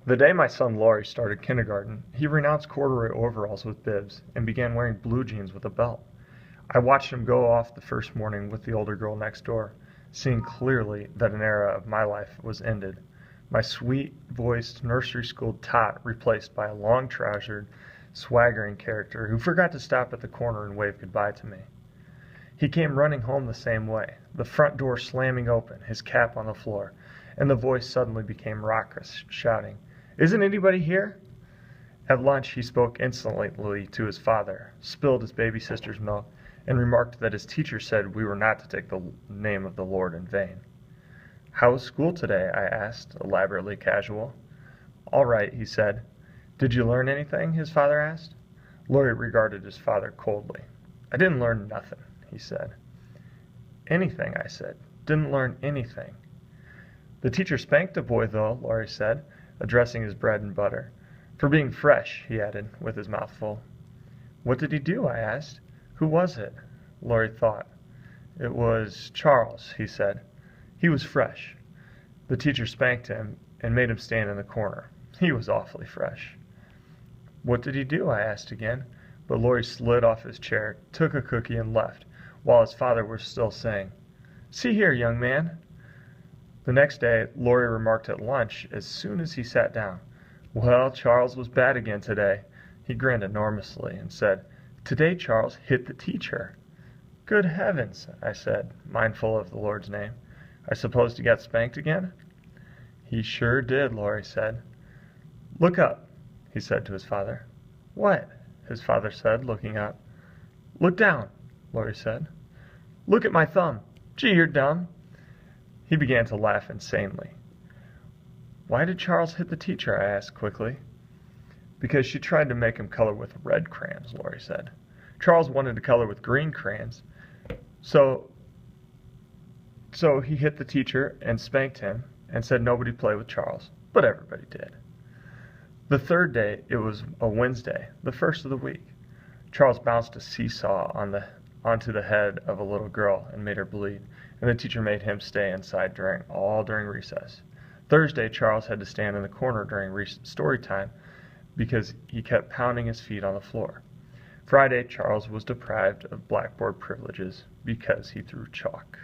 The day my son Laurie started kindergarten, he renounced corduroy overalls with bibs and began wearing blue jeans with a belt. I watched him go off the first morning with the older girl next door, seeing clearly that an era of my life was ended. My sweet-voiced, nursery-schooled tot replaced by a long-trousered, swaggering character who forgot to stop at the corner and wave goodbye to me. He came running home the same way, the front door slamming open, his cap on the floor, and the voice suddenly became raucous, shouting, "Isn't anybody here?" At lunch he spoke insolently to his father, spilled his baby sister's milk, and remarked that his teacher said we were not to take the name of the Lord in vain. "How was school today?" I asked, elaborately casual. "All right," he said. "Did you learn anything?" his father asked. Laurie regarded his father coldly. "I didn't learn nothing," he said. "Anything," I said. "Didn't learn anything." "The teacher spanked the boy, though," Laurie said, addressing his bread and butter. "For being fresh," he added, with his mouth full. "What did he do?" I asked. "Who was it?" Laurie thought. "It was Charles," he said. "He was fresh. The teacher spanked him and made him stand in the corner. He was awfully fresh." "What did he do?" I asked again, but Laurie slid off his chair, took a cookie, and left, while his father was still saying, "See here, young man." The next day, Laurie remarked at lunch as soon as he sat down, "Well, Charles was bad again today." He grinned enormously and said, "Today Charles hit the teacher." "Good heavens," I said, mindful of the Lord's name. "I suppose he got spanked again?" "He sure did," Laurie said. "Look up," he said to his father. "What?" his father said, looking up. "Look down," Laurie said. "Look at my thumb. Gee, you're dumb." He began to laugh insanely. "Why did Charles hit the teacher?" I asked quickly. "Because she tried to make him color with red crayons," Laurie said. "Charles wanted to color with green crayons, so he hit the teacher and spanked him and said nobody play with Charles, but everybody did." The third day, it was a Wednesday, the first of the week. Charles bounced a seesaw onto the head of a little girl and made her bleed, and the teacher made him stay inside during recess. Thursday, Charles had to stand in the corner during story time because he kept pounding his feet on the floor. Friday, Charles was deprived of blackboard privileges because he threw chalk.